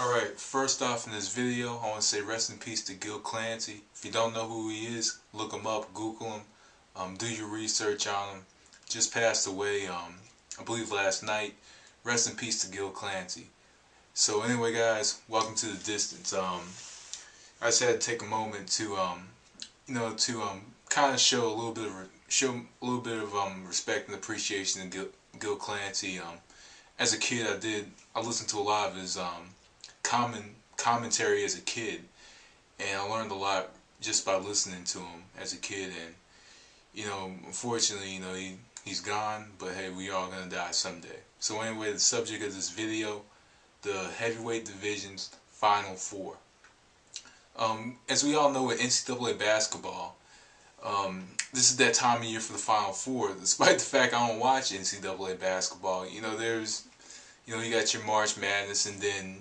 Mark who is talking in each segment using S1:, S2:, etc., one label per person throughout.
S1: Alright, first off in this video, I want to say rest in peace to Gil Clancy. If you don't know who he is, look him up, Google him, do your research on him. Just passed away, I believe last night. Rest in peace to Gil Clancy. So anyway guys, welcome to the distance. I just had to take a moment to, kind of show a little bit of respect and appreciation to Gil Clancy. As a kid, I listened to a lot of his commentary as a kid, and I learned a lot just by listening to him as a kid. And unfortunately, he's gone, but hey, we all gonna die someday. So anyway, the subject of this video, the heavyweight division's Final Four. As we all know, with NCAA basketball, this is that time of year for the Final Four. Despite the fact I don't watch NCAA basketball, you got your March Madness, and then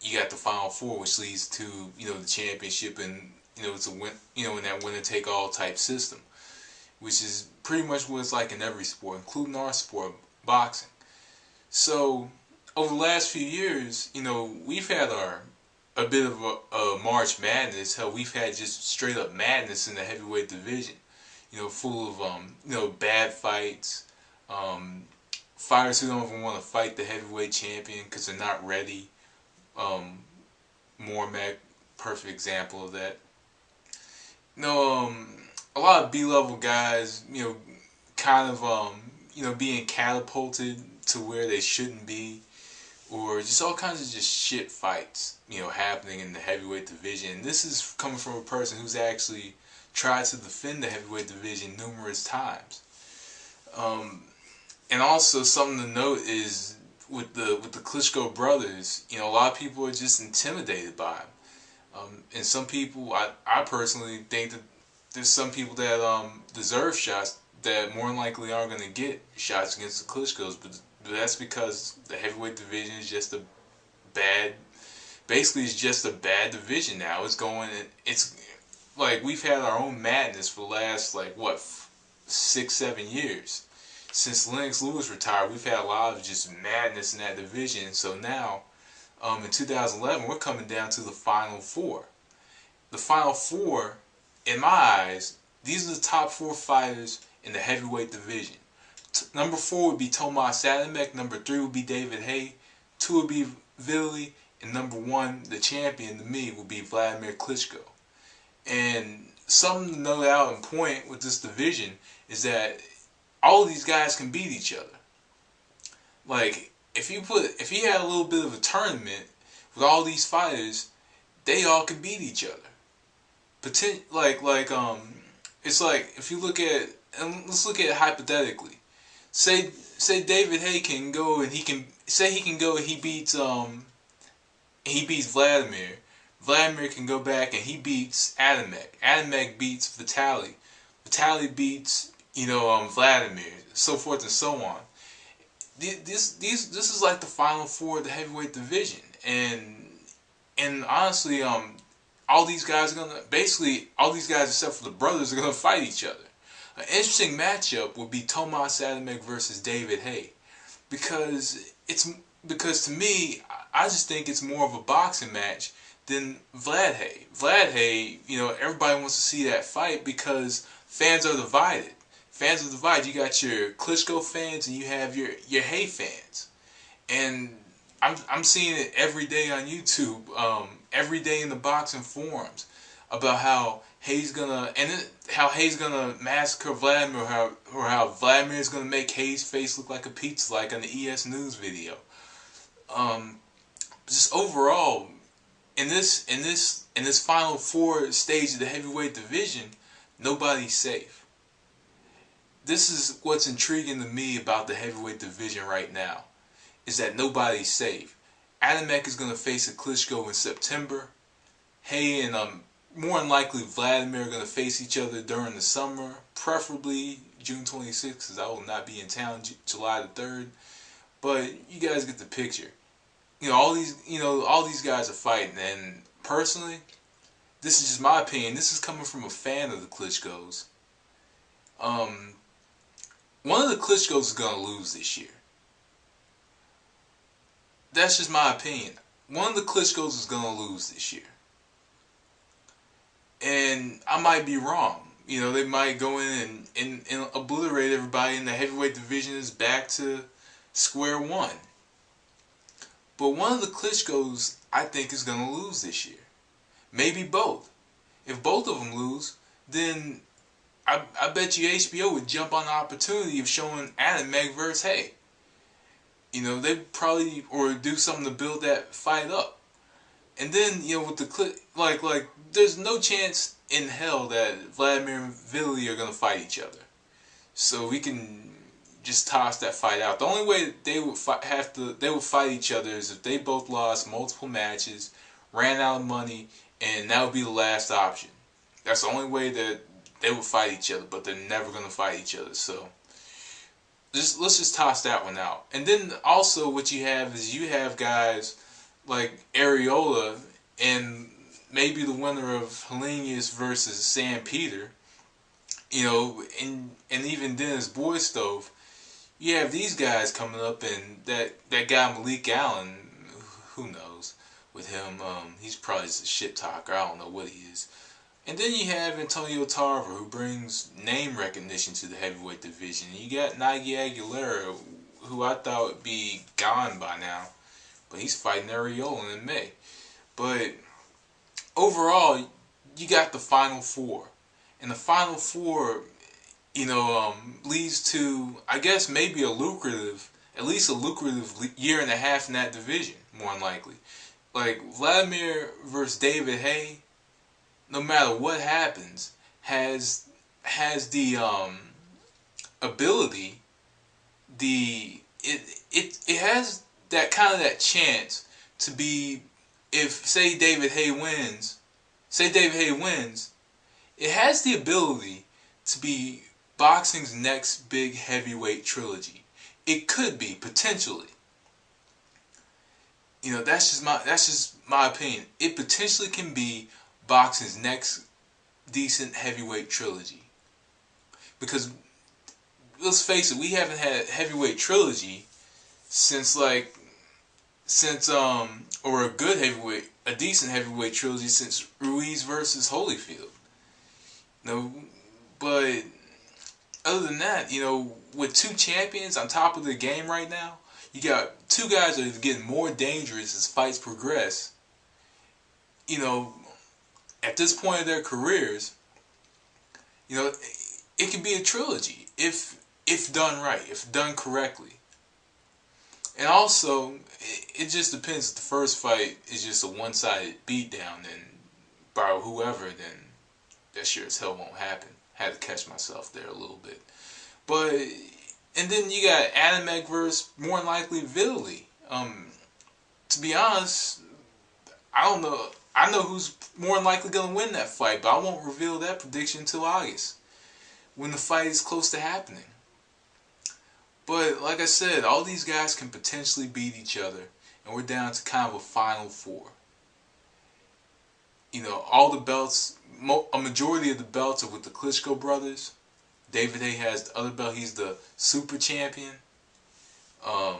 S1: you got the Final Four, which leads to the championship, and it's in that winner take all type system, which is pretty much what it's like in every sport, including our sport, boxing. So over the last few years, we've had a bit of a March Madness. Hell, we've had just straight up madness in the heavyweight division. Full of bad fights, fighters who don't even want to fight the heavyweight champion because they're not ready. Mac, perfect example of that. A lot of B-level guys, kind of, being catapulted to where they shouldn't be, or just all kinds of just shit fights, happening in the heavyweight division. And this is coming from a person who's actually tried to defend the heavyweight division numerous times. And also something to note is with the Klitschko brothers, a lot of people are just intimidated by them. And some people, I personally think that there's some people that deserve shots that more than likely aren't going to get shots against the Klitschkos, but that's because the heavyweight division is just basically it's just a bad division now. It's like we've had our own madness for the last 6-7 years. Since Lennox Lewis retired, we've had a lot of just madness in that division. So now, in 2011, we're coming down to the Final Four. The Final Four, in my eyes, these are the top 4 fighters in the heavyweight division. Number 4 would be Tomas Adamek. Number 3 would be David Haye. 2 would be Vili. And number 1, the champion to me, would be Vladimir Klitschko. And something to note out and point with this division is that all of these guys can beat each other. Like, if you had a little bit of a tournament with all these fighters, they all could beat each other. It's like if you look at, and let's look at it hypothetically. Say David Haye can go and he beats Vladimir. Vladimir can go back and he beats Adamek. Adamek beats Vitali. Vitali beats Vladimir, so forth and so on. This is like the Final Four of the heavyweight division, and honestly, all these guys except for the brothers are gonna fight each other. An interesting matchup would be Tomas Adamek versus David Haye, because to me, I just think it's more of a boxing match than Vlad Haye. Vlad Haye, everybody wants to see that fight because fans are divided. You got your Klitschko fans and you have your Haye fans. And I'm seeing it every day on YouTube, every day in the boxing forums, about how Haye's gonna massacre Vladimir, or how Vladimir's gonna make Haye's face look like a pizza, like on the ES News video. Just overall, in this Final Four stage of the heavyweight division, nobody's safe. This is what's intriguing to me about the heavyweight division right now, is that nobody's safe. Adamek is going to face a Klitschko in September. Haye and more than likely Vladimir are going to face each other during the summer, preferably June 26th, because I will not be in town July the 3rd. But you guys get the picture. All these guys are fighting, and personally, this is just my opinion. This is coming from a fan of the Klitschkos. One of the Klitschkos is going to lose this year. That's just my opinion. one of the Klitschkos is gonna lose this year, and I might be wrong. You know, they might go in and obliterate everybody, and the heavyweight division is back to square one. But one of the Klitschkos, I think, is gonna lose this year. Maybe both. If both of them lose, then I bet you HBO would jump on the opportunity of showing Adamek versus Haye. You know, they probably, or do something to build that fight up. And then, you know, with the like there's no chance in hell that Vladimir and Vili are gonna fight each other. So we can just toss that fight out. The only way they would they would fight each other is if they both lost multiple matches, ran out of money, and that would be the last option. That's the only way that they would fight each other, but they're never gonna fight each other. So let's just toss that one out. And then also what you have is you have guys like Areola and maybe the winner of Helenius versus Sam Peter, you know, and even Dennis Boystove. You have these guys coming up, and that guy Malik Allen, who knows with him, he's probably just a shit talker. I don't know what he is. And then you have Antonio Tarver, who brings name recognition to the heavyweight division. And you got Nigel Aguilera, who I thought would be gone by now, but he's fighting Areola in May. But overall, you got the Final Four, and the Final Four, you know, leads to, I guess, maybe at least a lucrative year and a half in that division, more than likely. Like Vladimir versus David Haye, no matter what happens, has the ability, it has that kind of that chance to be, if say David Haye wins, it has the ability to be boxing's next big heavyweight trilogy. It could be, potentially. You know, that's just my opinion. It potentially can be boxing's next decent heavyweight trilogy. Because let's face it, we haven't had a heavyweight trilogy since or a decent heavyweight trilogy since Ruiz versus Holyfield. You know, but other than that, you know, with two champions on top of the game right now, you got two guys that are getting more dangerous as fights progress. You know, at this point of their careers, you know, it can be a trilogy if done right, if done correctly. And also, it just depends. If the first fight is just a one-sided beatdown, then by whoever, then that sure as hell won't happen. Had to catch myself there a little bit. But, and then you got Adamek versus, more than likely, Vili. To be honest, I don't know. I know who's more than likely going to win that fight, but I won't reveal that prediction until August, when the fight is close to happening. But, like I said, all these guys can potentially beat each other, and we're down to kind of a Final Four. You know, all the belts, a majority of the belts are with the Klitschko brothers. David Haye has the other belt. He's the super champion. I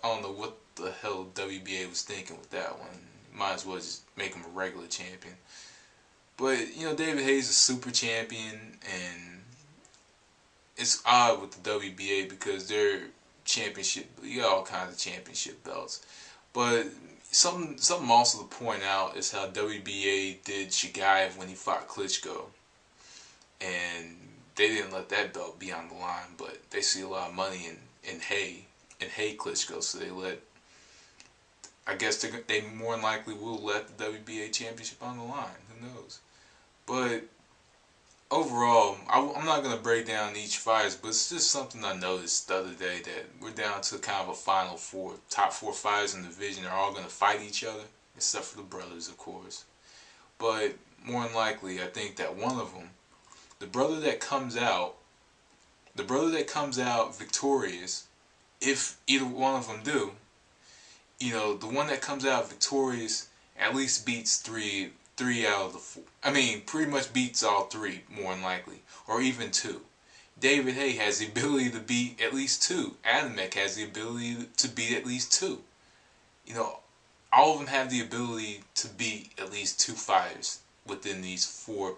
S1: don't know what the hell WBA was thinking with that one. Might as well just make him a regular champion. But, you know, David Haye's a super champion, and it's odd with the WBA because they're championship, you got all kinds of championship belts. But something also to point out is how WBA did Shigaev when he fought Klitschko. And they didn't let that belt be on the line, but they see a lot of money in Haye Klitschko, so they let, I guess they more than likely will let the WBA championship on the line. Who knows? But overall, I'm not going to break down each fight, but it's just something I noticed the other day, that we're down to kind of a Final Four. Top four fighters in the division are all going to fight each other, except for the brothers, of course. But more than likely, I think that one of them, the brother that comes out victorious, if either one of them do, you know, the one that comes out victorious at least beats three out of the four. I mean, pretty much beats all three, more than likely, or even two. David Haye has the ability to beat at least two. Adamek has the ability to beat at least two. You know, all of them have the ability to beat at least 2 fighters within these 4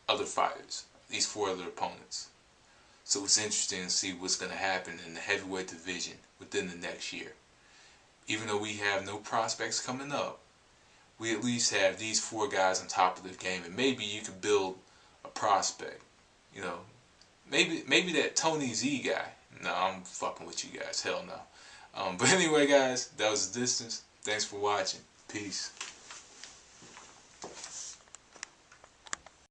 S1: other fighters, these 4 other opponents. So it's interesting to see what's going to happen in the heavyweight division within the next year. Even though we have no prospects coming up, we at least have these 4 guys on top of the game, and maybe you could build a prospect. You know, maybe that Tony Z guy. No, I'm fucking with you guys. Hell no. But anyway, guys, that was the distance. Thanks for watching. Peace.